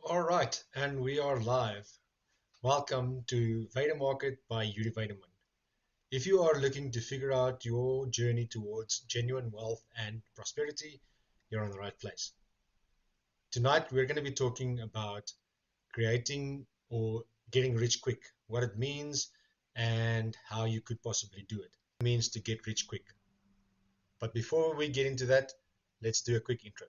All right, and we are live. Welcome to Weide-Market by Weide-Market. If you are looking to figure out your journey towards genuine wealth and prosperity, you're in the right place. Tonight, we're going to be talking about creating or getting rich quick, what it means, and how you could possibly do it. It means to get rich quick. But before we get into that, let's do a quick intro.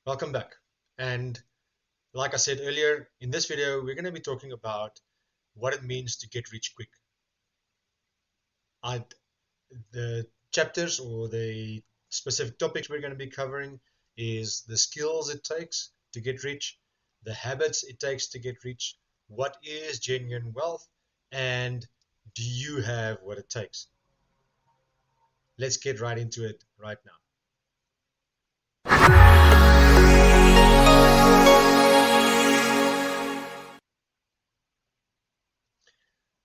Welcome back. And like I said earlier, in this video, we're going to be talking about what it means to get rich quick. The chapters or the specific topics we're going to be covering is the skills it takes to get rich, the habits it takes to get rich, what is genuine wealth, and do you have what it takes? Let's get right into it right now.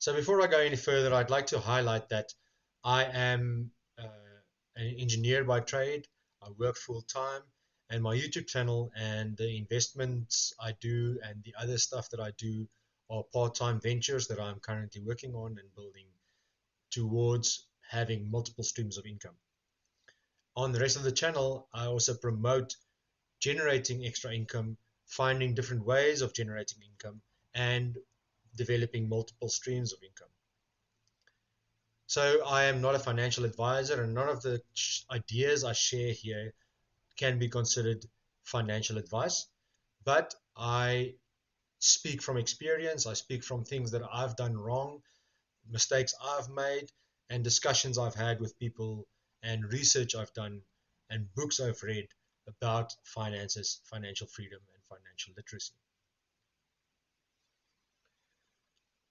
So before I go any further, I'd like to highlight that I am an engineer by trade. I work full time, and my YouTube channel and the investments I do and the other stuff that I do are part-time ventures that I'm currently working on and building towards having multiple streams of income. On the rest of the channel, I also promote generating extra income, finding different ways of generating income, and developing multiple streams of income. So I am not a financial advisor, and none of the ideas I share here can be considered financial advice, but I speak from experience. I speak from things that I've done wrong, mistakes I've made, and discussions I've had with people, and research I've done, and books I've read about finances, financial freedom, and financial literacy.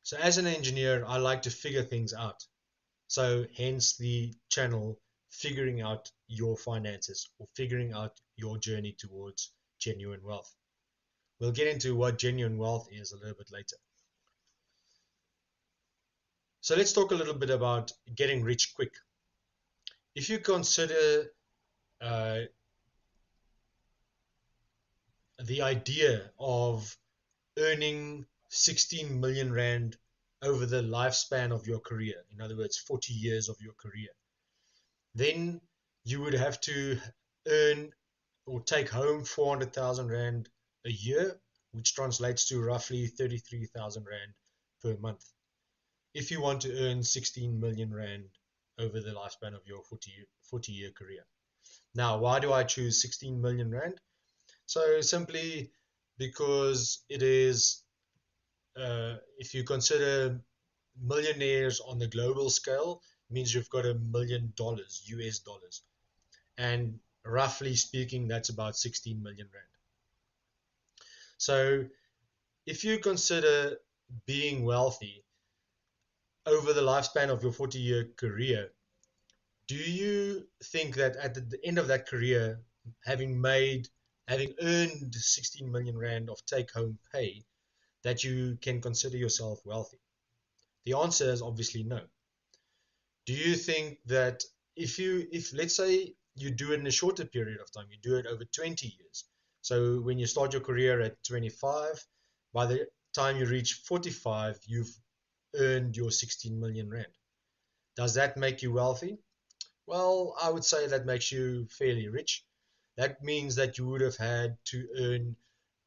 So as an engineer, I like to figure things out. So hence the channel, figuring out your finances or figuring out your journey towards genuine wealth. We'll get into what genuine wealth is a little bit later. So let's talk a little bit about getting rich quick. If you consider uh, the idea of earning 16 million rand over the lifespan of your career, in other words, 40 years of your career, then you would have to earn or take home 400,000 rand a year, which translates to roughly 33,000 rand per month, if you want to earn 16 million rand over the lifespan of your 40-year career. Now, why do I choose 16 million rand? So simply because it is, if you consider millionaires on the global scale, means you've got $1 million US dollars. And roughly speaking, that's about 16 million rand. So if you consider being wealthy over the lifespan of your 40-year career, do you think that at the end of that career, having earned 16 million rand of take-home pay, that you can consider yourself wealthy? The answer is obviously no. Do you think that if let's say you do it in a shorter period of time, you do it over 20 years, so when you start your career at 25, by the time you reach 45, you've earned your 16 million rand. Does that make you wealthy? Well, I would say that makes you fairly rich. That means that you would have had to earn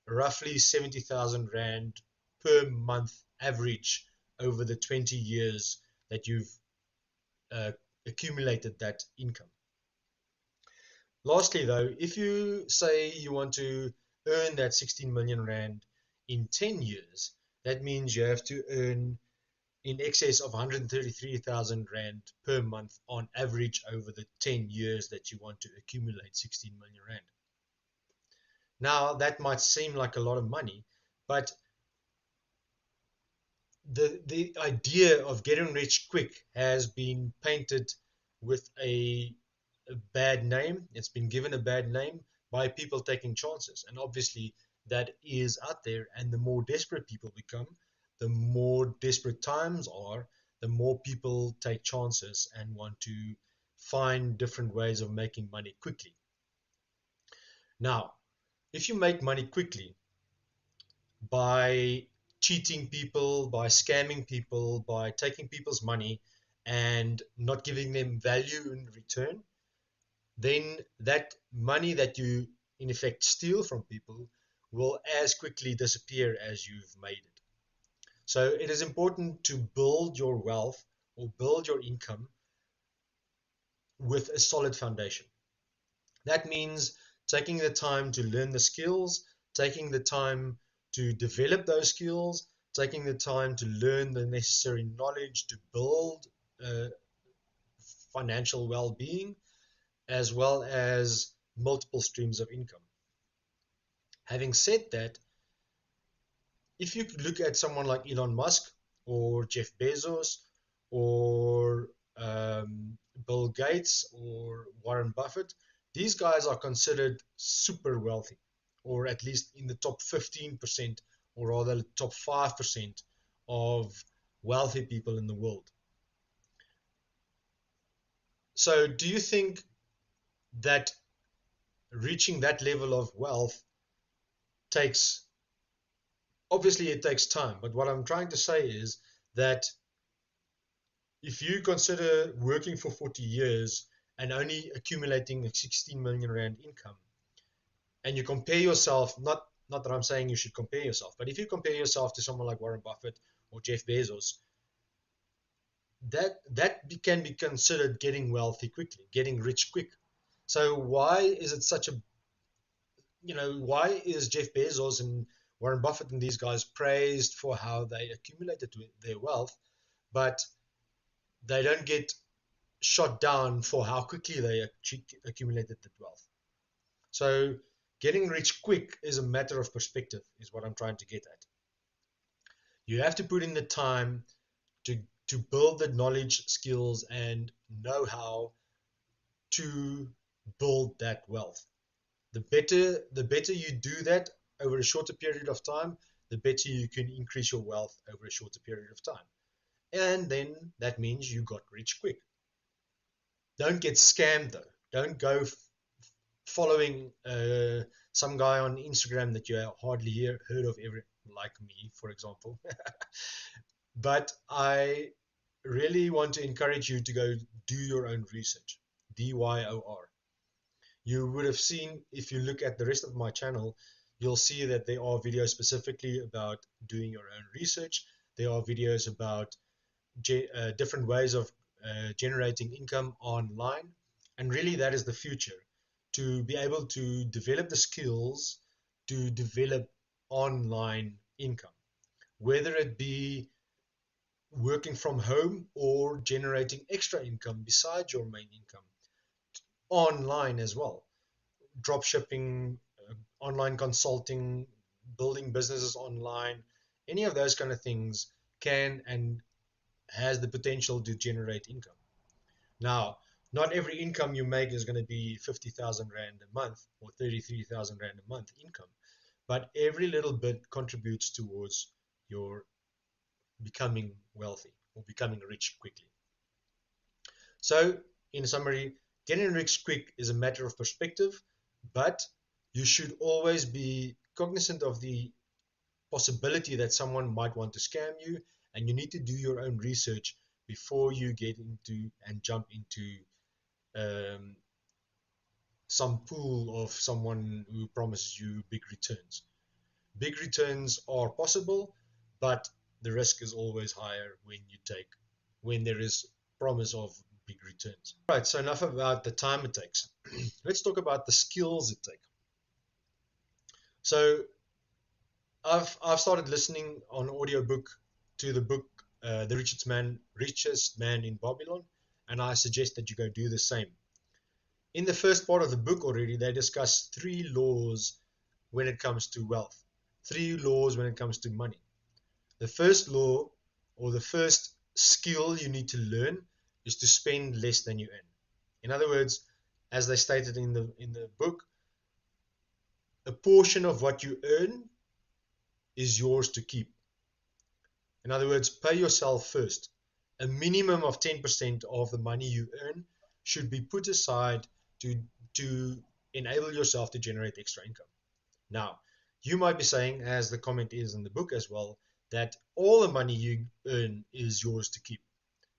roughly 70,000 rand per month average over the 20 years that you've uh, accumulated that income. Lastly, though, if you say you want to earn that 16 million rand in 10 years, that means you have to earn in excess of 133,000 rand per month on average over the 10 years that you want to accumulate 16 million rand. Now, that might seem like a lot of money, but the idea of getting rich quick has been painted with a bad name. It's been given a bad name by people taking chances, and obviously that is out there. And the more desperate people become, the more desperate times are, the more people take chances and want to find different ways of making money quickly. Now, if you make money quickly by cheating people, by scamming people, by taking people's money and not giving them value in return, then that money that you in effect steal from people will as quickly disappear as you've made it. So it is important to build your wealth or build your income with a solid foundation. That means taking the time to learn the skills, taking the time to develop those skills, taking the time to learn the necessary knowledge to build financial well-being, as well as multiple streams of income. Having said that, if you look at someone like Elon Musk or Jeff Bezos or Bill Gates or Warren Buffett, these guys are considered super wealthy, or at least in the top 15%, or rather the top 5% of wealthy people in the world. So, do you think that reaching that level of wealth takes, obviously it takes time, but what I'm trying to say is that if you consider working for 40 years and only accumulating a 16 million rand income, and you compare yourself, not that I'm saying you should compare yourself, but if you compare yourself to someone like Warren Buffett or Jeff Bezos, that can be considered getting wealthy quickly, getting rich quick. So why is it such a, why is Jeff Bezos and Warren Buffett and these guys praised for how they accumulated their wealth, but they don't get shot down for how quickly they accumulated that wealth? So getting rich quick is a matter of perspective, is what I'm trying to get at. You have to put in the time to build the knowledge, skills, and know-how to build that wealth. The better you do that over a shorter period of time, the better you can increase your wealth over a shorter period of time. And then that means you got rich quick. Don't get scammed though. Don't go following some guy on Instagram that you hardly heard of ever, like me, for example. But I really want to encourage you to go do your own research. DYOR. You would have seen, if you look at the rest of my channel, you'll see that there are videos specifically about doing your own research. There are videos about different ways of generating income online. And really, that is the future, to be able to develop the skills to develop online income, whether it be working from home or generating extra income besides your main income online as well. Drop shipping, online consulting, building businesses online, any of those kind of things can and has the potential to generate income. Now, not every income you make is going to be 50,000 Rand a month or 33,000 Rand a month income, but every little bit contributes towards your becoming wealthy or becoming rich quickly. So, in summary, getting rich quick is a matter of perspective, but you should always be cognizant of the possibility that someone might want to scam you, and you need to do your own research before you get into and jump into um, some pool of someone who promises you big returns. Big returns are possible, but the risk is always higher when there is promise of big returns. Right, so enough about the time it takes. Let's talk about the skills it takes. So I've started listening on audiobook to the book The Richest Man in Babylon, and I suggest that you go do the same. In the first part of the book already, they discuss 3 laws when it comes to wealth, 3 laws when it comes to money. The first law or the first skill you need to learn is to spend less than you earn. In other words, as they stated in the book, a portion of what you earn is yours to keep. In other words, pay yourself first. A minimum of 10% of the money you earn should be put aside to, to enable yourself to generate extra income. Now, you might be saying, as the comment is in the book as well, that all the money you earn is yours to keep.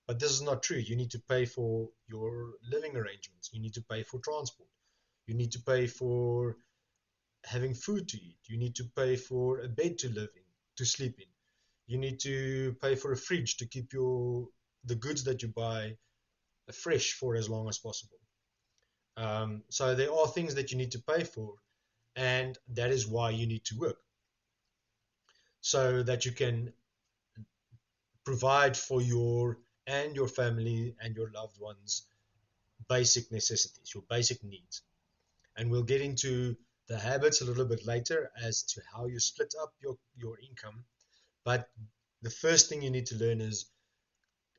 But this is not true. You need to pay for your living arrangements. You need to pay for transport. You need to pay for having food to eat. You need to pay for a bed to live in, to sleep in. You need to pay for a fridge to keep the goods that you buy fresh for as long as possible. So there are things that you need to pay for, and that is why you need to work, so that you can provide for your family and your loved ones basic necessities, your basic needs. And we'll get into the habits a little bit later as to how you split up your income. But the first thing you need to learn is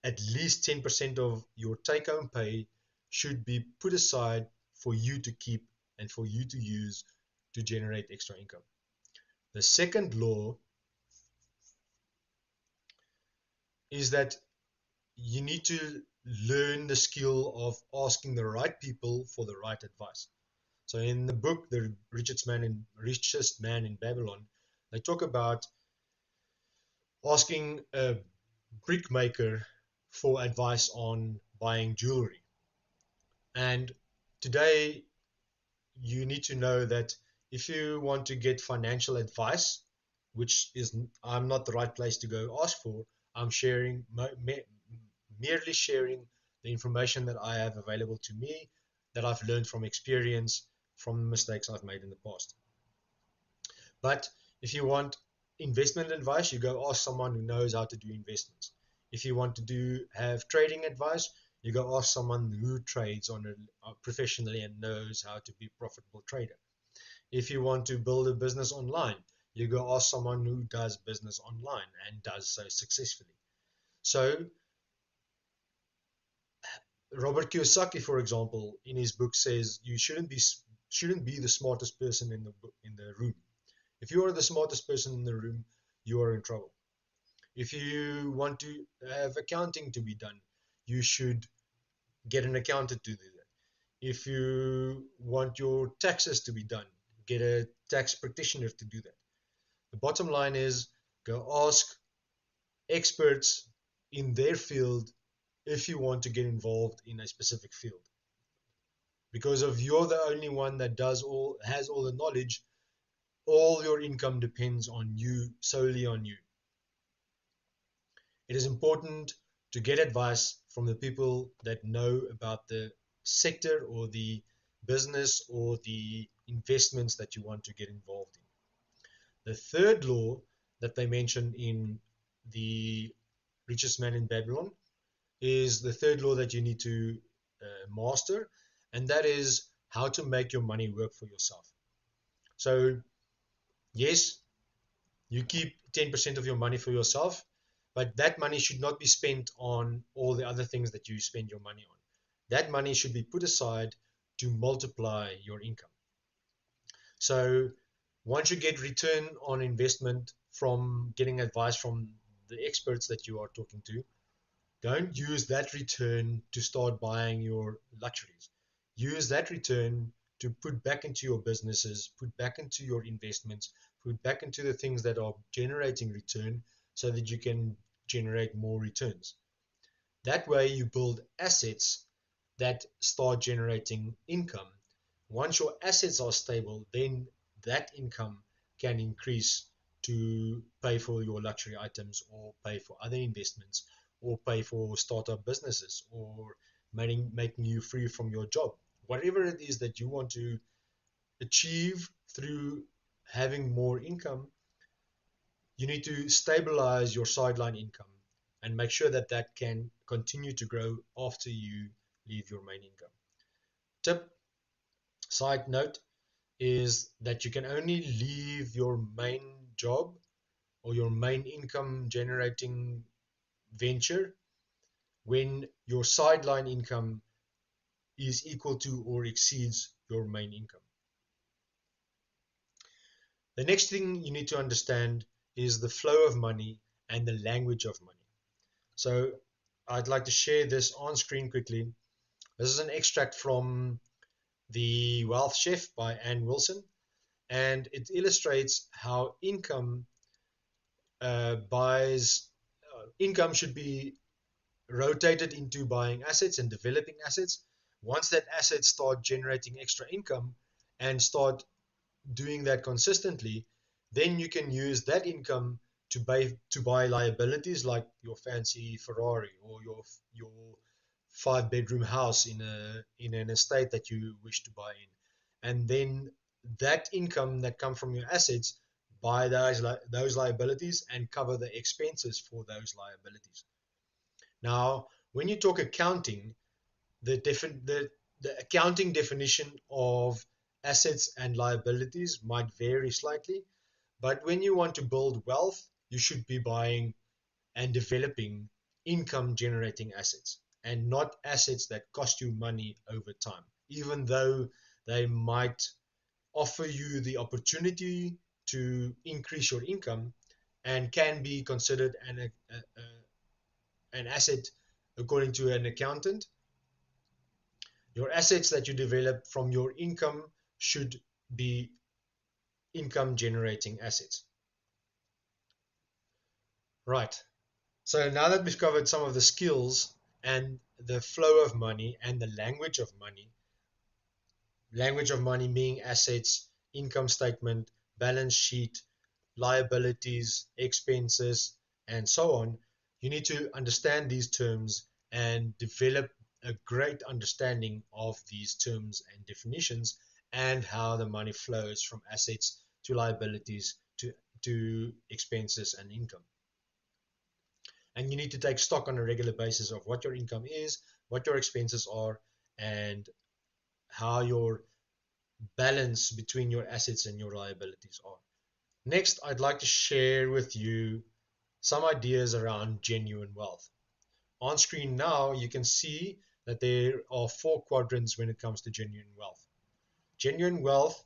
at least 10% of your take home pay should be put aside for you to keep and for you to use to generate extra income. The second law is that you need to learn the skill of asking the right people for the right advice. So in the book, The Richest Man in Babylon, they talk about asking a brickmaker for advice on buying jewelry. And today, you need to know that if you want to get financial advice, which is I'm not the right place to go ask for, I'm merely sharing the information that I have available to me, that I've learned from experience, from mistakes I've made in the past. But if you want investment advice, you go ask someone who knows how to do investments. If you want to have trading advice, you go ask someone who trades professionally and knows how to be a profitable trader. If you want to build a business online, you go ask someone who does business online and does so successfully. So Robert Kiyosaki, for example, in his book says you shouldn't be the smartest person in the room. If you are the smartest person in the room, you are in trouble. If you want to have accounting to be done, you should get an accountant to do that. If you want your taxes to be done, get a tax practitioner to do that. The bottom line is go ask experts in their field if you want to get involved in a specific field. Because if you're the only one that has all the knowledge, all your income depends on you, solely on you. It is important to get advice from the people that know about the sector or the business or the investments that you want to get involved in. The third law that they mention in The Richest Man in Babylon is the third law that you need to master, and that is how to make your money work for yourself. So, yes, you keep 10% of your money for yourself, but that money should not be spent on all the other things that you spend your money on. That money should be put aside to multiply your income. So once you get return on investment from getting advice from the experts that you are talking to, don't use that return to start buying your luxuries. Use that return to put back into your businesses, put back into your investments, put back into the things that are generating return so that you can generate more returns. That way you build assets that start generating income. Once your assets are stable, then that income can increase to pay for your luxury items or pay for other investments or pay for startup businesses or making you free from your job. Whatever it is that you want to achieve through having more income, you need to stabilize your sideline income and make sure that that can continue to grow after you leave your main income. Tip, side note, is that you can only leave your main job or your main income generating venture when your sideline income is equal to or exceeds your main income. The next thing you need to understand is the flow of money and the language of money. So I'd like to share this on screen quickly. This is an extract from The Wealth Chef by Ann Wilson, and it illustrates how income should be rotated into buying assets and developing assets. Once that assets start generating extra income and start doing that consistently, then you can use that income to buy liabilities like your fancy Ferrari or your 5 bedroom house in an estate that you wish to buy in. And then that income that come from your assets, buy those liabilities and cover the expenses for those liabilities. Now, when you talk accounting, the accounting definition of assets and liabilities might vary slightly, but when you want to build wealth, you should be buying and developing income generating assets and not assets that cost you money over time, even though they might offer you the opportunity to increase your income and can be considered an asset according to an accountant. Your assets that you develop from your income should be income generating assets. Right. So now that we've covered some of the skills and the flow of money and the language of money being assets, income statement, balance sheet, liabilities, expenses, and so on, you need to understand these terms and develop a great understanding of these terms and definitions and how the money flows from assets to liabilities to expenses and income. And you need to take stock on a regular basis of what your income is, what your expenses are, and how your balance between your assets and your liabilities are. Next, I'd like to share with you some ideas around genuine wealth. On screen now, you can see that there are 4 quadrants when it comes to genuine wealth. Genuine wealth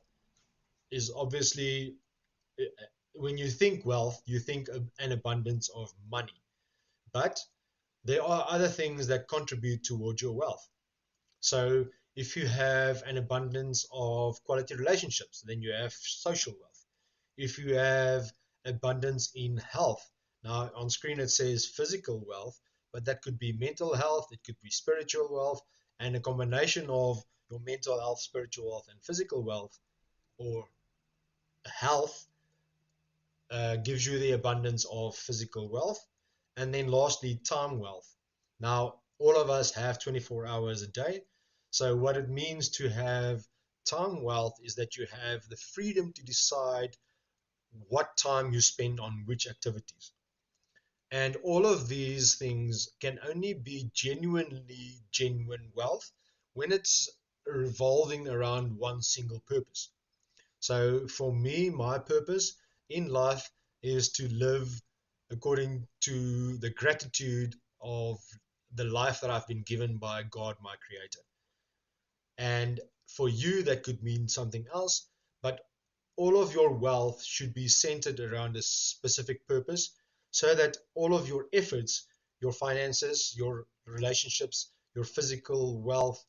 is obviously, when you think wealth, you think of an abundance of money. But there are other things that contribute towards your wealth. So if you have an abundance of quality relationships, then you have social wealth. If you have abundance in health, now on screen it says physical wealth, but that could be mental health, it could be spiritual wealth, and a combination of your mental health, spiritual wealth, and physical wealth or health gives you the abundance of physical wealth. And then lastly, time wealth. Now, all of us have 24 hours a day. So what it means to have time wealth is that you have the freedom to decide what time you spend on which activities. And all of these things can only be genuine wealth when it's revolving around one single purpose. So for me, my purpose in life is to live according to the gratitude of the life that I've been given by God, my creator. And for you, that could mean something else, but all of your wealth should be centered around a specific purpose so that all of your efforts, your finances, your relationships, your physical wealth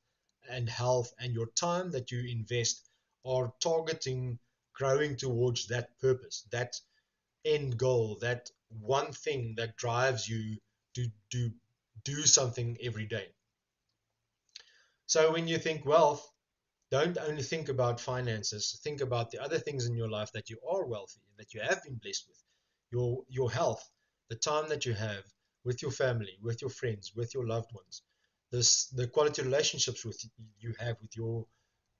and health, and your time that you invest are targeting growing towards that purpose, that end goal, that one thing that drives you to do something every day. So when you think wealth, don't only think about finances, think about the other things in your life that you are wealthy, that you have been blessed with. Your health, the time that you have with your family, with your friends, with your loved ones, the quality relationships you have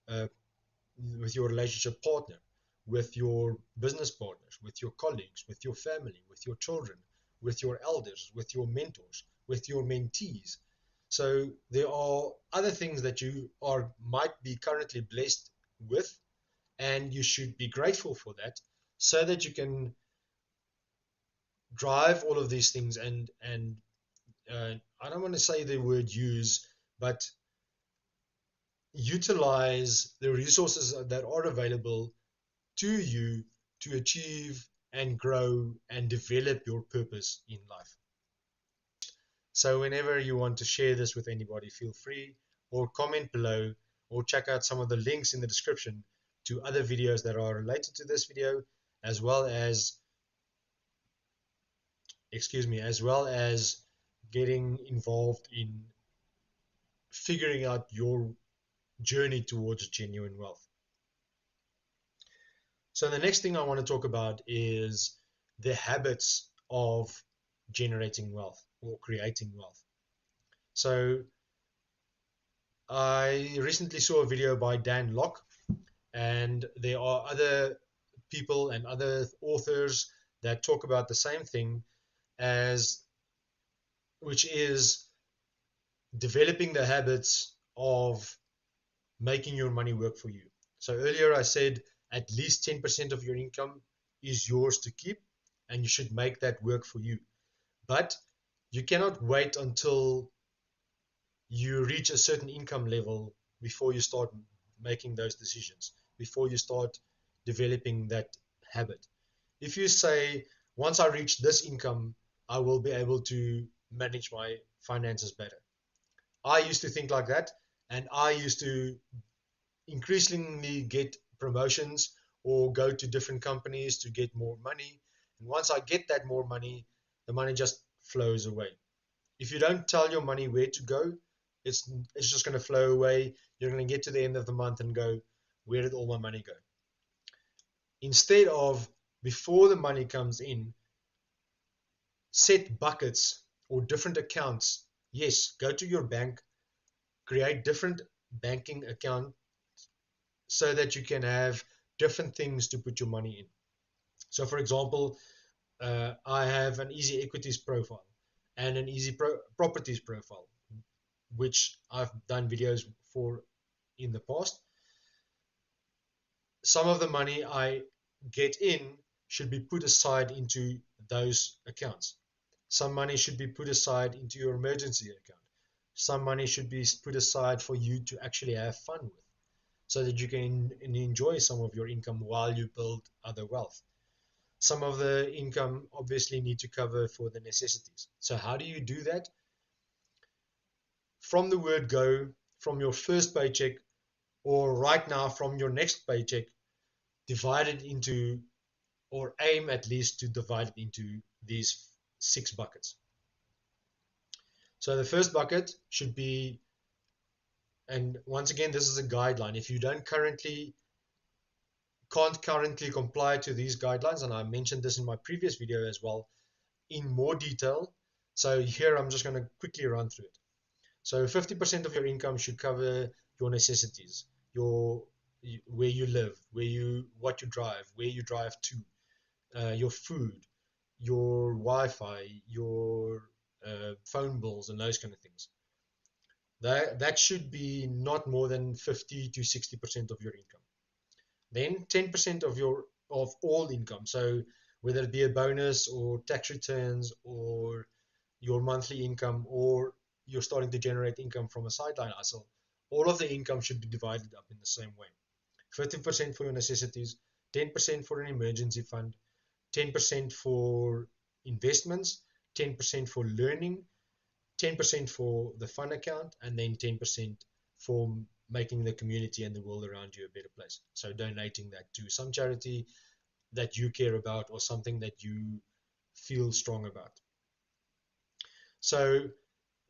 uh, with your relationship partner, with your business partners, with your colleagues, with your family, with your children, with your elders, with your mentors, with your mentees. So there are other things that you are might be currently blessed with, and you should be grateful for that, so that you can drive all of these things and I don't want to say the word use, but utilize the resources that are available to you to achieve and grow and develop your purpose in life. So whenever you want to share this with anybody, feel free, or comment below, or check out some of the links in the description to other videos that are related to this video, as well as, as well as getting involved in figuring out your journey towards genuine wealth. So the next thing I want to talk about is the habits of generating wealth or creating wealth. So I recently saw a video by Dan Locke, and there are other people and other authors that talk about the same thing, as which is developing the habits of making your money work for you. So earlier I said at least 10% of your income is yours to keep, and you should make that work for you. But you cannot wait until you reach a certain income level before you start making those decisions, before you start developing that habit. If you say, once I reach this income, I will be able to manage my finances better. I used to think like that, and I used to increasingly get promotions or go to different companies to get more money. And once I get that more money, the money just flows away. If you don't tell your money where to go, it's just going to flow away. You're going to get to the end of the month and go, where did all my money go? Instead of, before the money comes in, set buckets or different accounts. Yes, go to your bank, create different banking accounts so that you can have different things to put your money in. So for example, I have an easy equities profile and an easy properties profile, which I've done videos for in the past. Some of the money I get in should be put aside into those accounts. Some money should be put aside into your emergency account. Some money should be put aside for you to actually have fun with, so that you can enjoy some of your income while you build other wealth. Some of the income obviously need to cover for the necessities. So how do you do that? From the word go, from your first paycheck, or right now from your next paycheck, divide it into, or aim at least to divide it into these 6 buckets. So the first bucket should be, and once again, this is a guideline. If you can't currently comply to these guidelines, and I mentioned this in my previous video as well in more detail. So here I'm just going to quickly run through it. So 50% of your income should cover your necessities, where you live, what you drive, where you drive to, your food, your Wi-Fi, your phone bills, and those kind of things. That should be not more than 50 to 60% of your income. Then 10% of all income. So whether it be a bonus or tax returns or your monthly income, or you're starting to generate income from a sideline hustle, all of the income should be divided up in the same way. 50% for your necessities, 10% for an emergency fund, 10% for investments, 10% for learning, 10% for the fun account, and then 10% for making the community and the world around you a better place. So donating that to some charity that you care about, or something that you feel strong about. So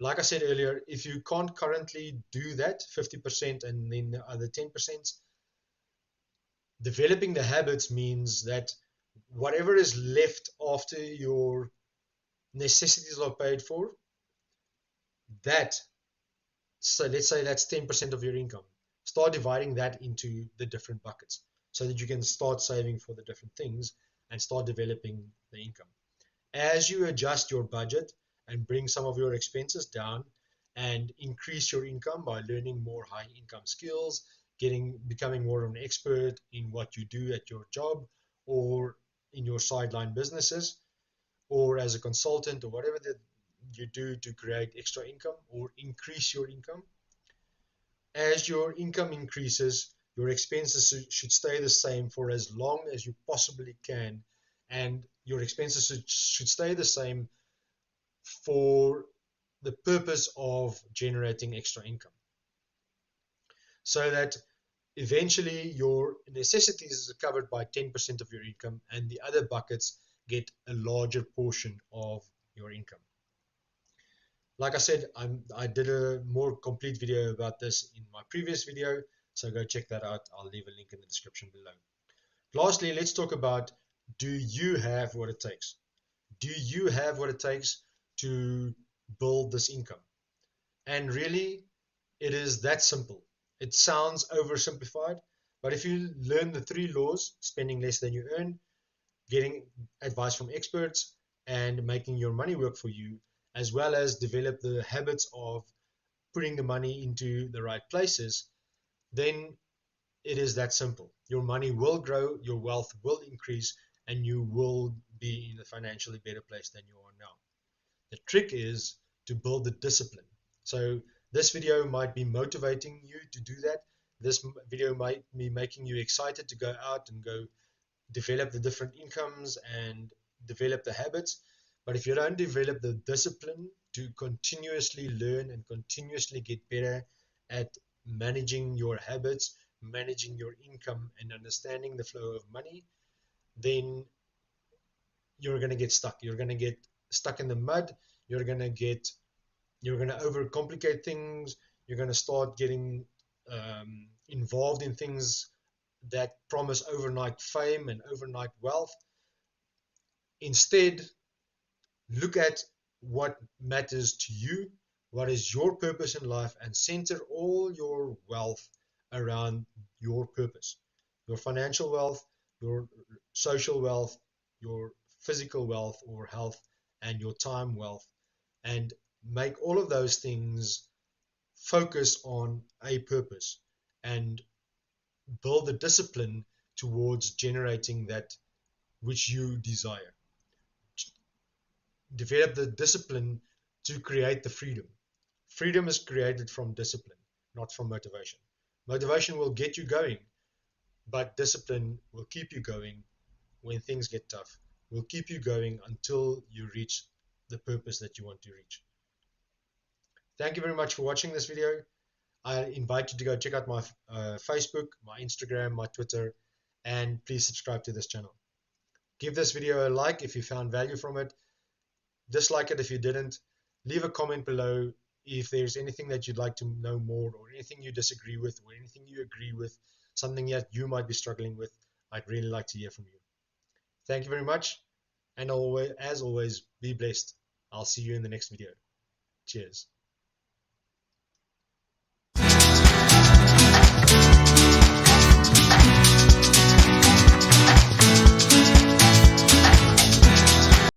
like I said earlier, if you can't currently do that 50% and then the other 10%, developing the habits means that whatever is left after your necessities are paid for, so let's say that's 10% of your income. Start dividing that into the different buckets so that you can start saving for the different things and start developing the income. As you adjust your budget and bring some of your expenses down and increase your income by learning more high income skills, becoming more of an expert in what you do at your job or in your sideline businesses, or as a consultant, or whatever you do to create extra income or increase your income. As your income increases, your expenses should stay the same for as long as you possibly can, and your expenses should stay the same for the purpose of generating extra income, so that eventually your necessities are covered by 10% of your income and the other buckets get a larger portion of your income. Like I said, I did a more complete video about this in my previous video, so go check that out. I'll leave a link in the description below. Lastly, let's talk about, do you have what it takes? Do you have what it takes to build this income? And really, it is that simple. It sounds oversimplified, but if you learn the 3 laws, spending less than you earn, getting advice from experts, and making your money work for you, as well as develop the habits of putting the money into the right places, then it is that simple. Your money will grow, your wealth will increase, and you will be in a financially better place than you are now. The trick is to build the discipline. So this video might be motivating you to do that. This video might be making you excited to go out and go develop the different incomes and develop the habits. But if you don't develop the discipline to continuously learn and continuously get better at managing your habits, managing your income, and understanding the flow of money, then you're going to get stuck. You're going to get stuck in the mud. You're going to overcomplicate things. You're going to start getting involved in things that promise overnight fame and overnight wealth. Instead, look at what matters to you, what is your purpose in life, and center all your wealth around your purpose. Your financial wealth, your social wealth, your physical wealth or health, and your time wealth. And make all of those things focus on a purpose and build the discipline towards generating that which you desire. Develop the discipline to create the freedom. Freedom is created from discipline, not from motivation. Motivation will get you going, but discipline will keep you going when things get tough, will keep you going until you reach the purpose that you want to reach. Thank you very much for watching this video. I invite you to go check out my Facebook, my Instagram, my Twitter, and please subscribe to this channel. Give this video a like if you found value from it. Dislike it if you didn't. Leave a comment below if there's anything that you'd like to know more, or anything you disagree with, or anything you agree with, something that you might be struggling with. I'd really like to hear from you. Thank you very much, and always, as always, be blessed. I'll see you in the next video. Cheers.